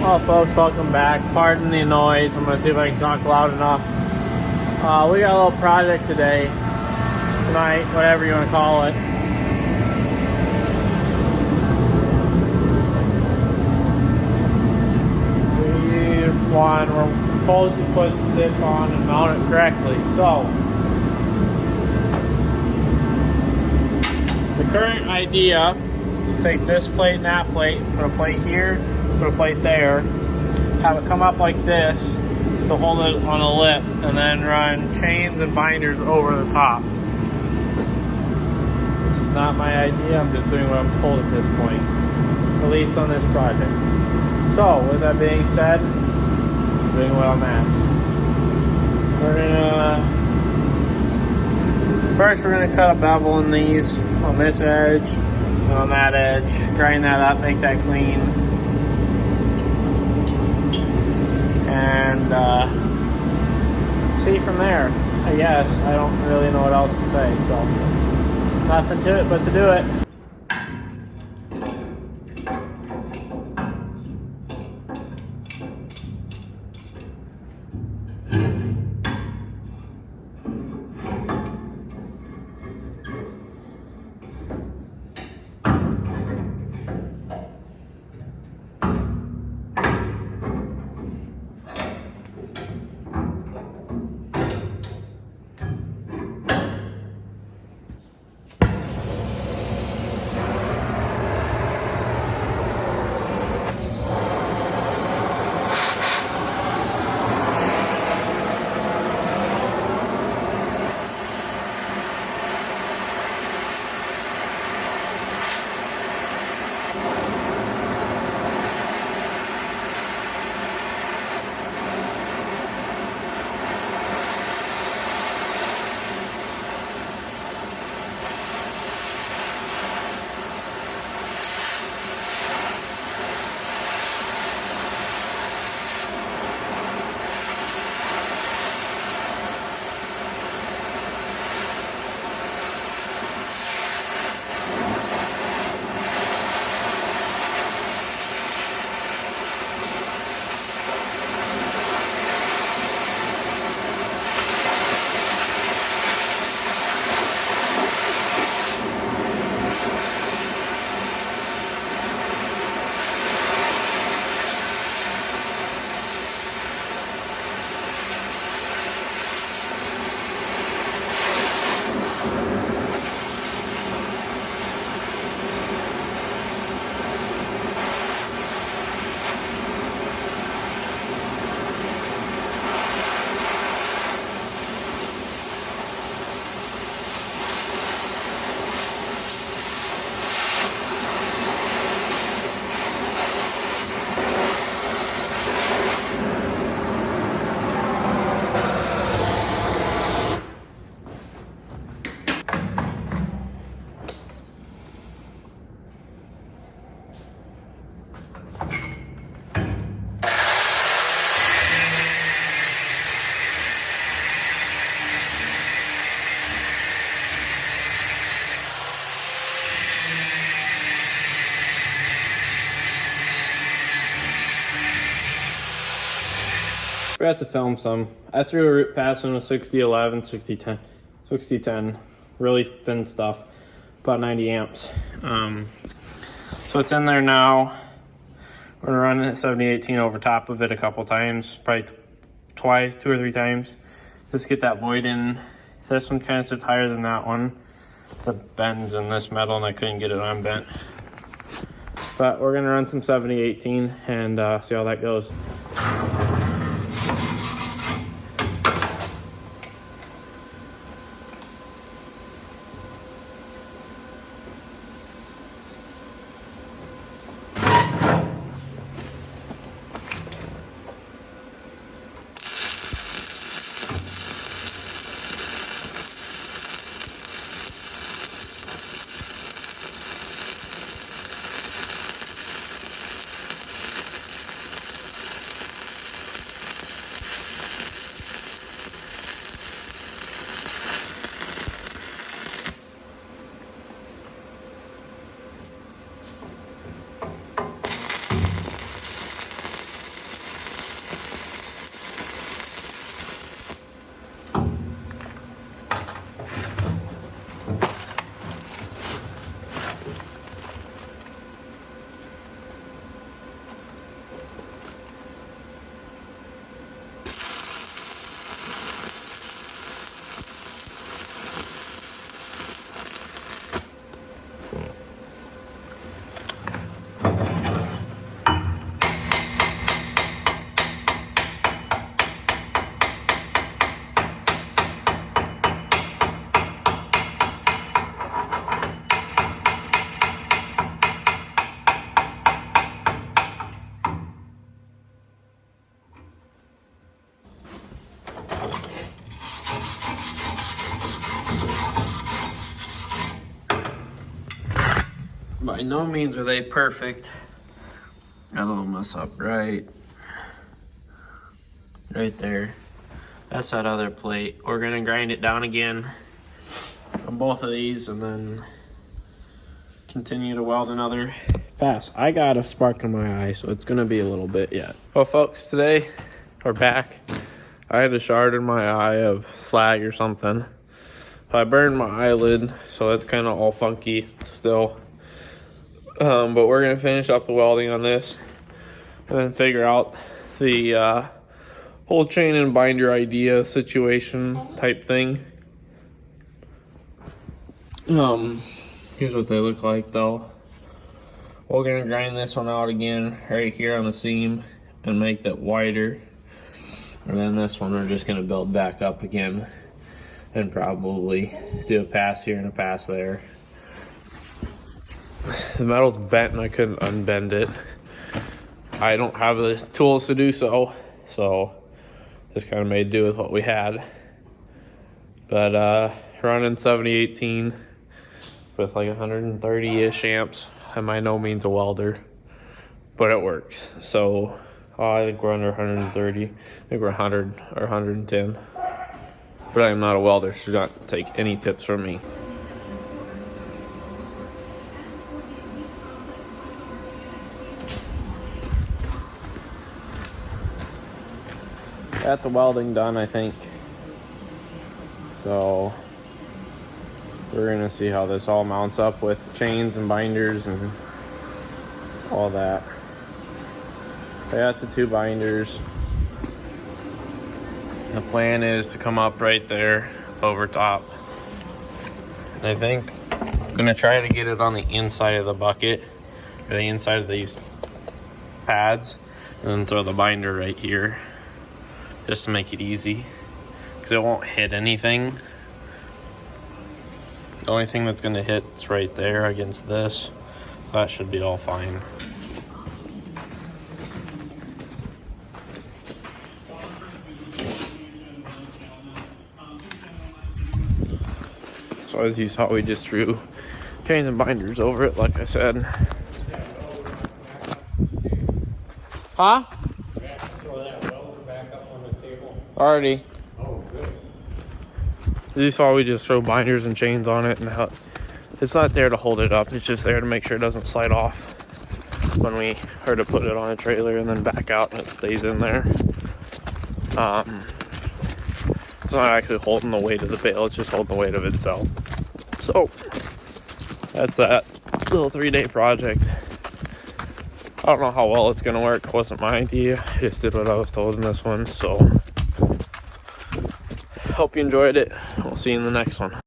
Well, folks, welcome back. Pardon the noise. I'm going to see if I can talk loud enough. We got a little project today, tonight, whatever you want to call it. We're told to put this on and mount it correctly. So, the current idea is take this plate and that plate, put a plate here, put a plate there, have it come up like this to hold it on a lip, and then run chains and binders over the top. This is not my idea, I'm just doing what I'm told at this point, at least on this project. So, with that being said, I'm doing what I'm asked. First we're gonna cut a bevel in these, on this edge, and on that edge, grind that up, make that clean. And see from there, I guess. I don't really know what else to say, so nothing to it but to do it. Forgot to film some. I threw a root pass in a 6011, 6010, 6010, really thin stuff, about 90 amps. So it's in there now. We're gonna run it at 7018 over top of it a couple times, probably twice, 2 or 3 times. Just get that void in. This one kind of sits higher than that one. The bend's in this metal and I couldn't get it unbent. But we're gonna run some 7018 and see how that goes. By no means are they perfect. Got a little mess up right there. That's that other plate. We're gonna grind it down again on both of these and then continue to weld another pass. I got a spark in my eye, so it's gonna be a little bit yet. Well, folks, today we're back. I had a shard in my eye of slag or something. So I burned my eyelid, so it's kind of all funky still. But we're gonna finish up the welding on this and then figure out the whole chain and binder idea situation type thing. Here's what they look like though. We're gonna grind this one out again right here on the seam and make that wider. And then this one we're just gonna build back up again and probably do a pass here and a pass there. The metal's bent and I couldn't unbend it. I don't have the tools to do so just kind of made do with what we had. But running 7018 with like 130-ish amps. I'm by no means a welder, but it works. So I think we're under 130. I think we're 100 or 110. But I'm not a welder, so do not take any tips from me. Got the welding done, I think. So we're gonna see how this all mounts up with chains and binders and all that. I got the 2 binders. The plan is to come up right there over top. And I think I'm gonna try to get it on the inside of the bucket, or the inside of these pads, and then throw the binder right here, just to make it easy, because it won't hit anything. The only thing that's gonna hit is right there against this. That should be all fine. So as you saw, we just threw chains and binders over it, like I said. Huh? Throw that welder back up on the table. Already. Oh, good. As you saw, we just throw binders and chains on it, and it's not there to hold it up. It's just there to make sure it doesn't slide off when we are to put it on a trailer and then back out and it stays in there. It's not actually holding the weight of the bale, it's just holding the weight of itself. So that's that little 3-day project. I don't know how well it's gonna work. It wasn't my idea. I just did what I was told in this one. So hope you enjoyed it. We'll see you in the next one.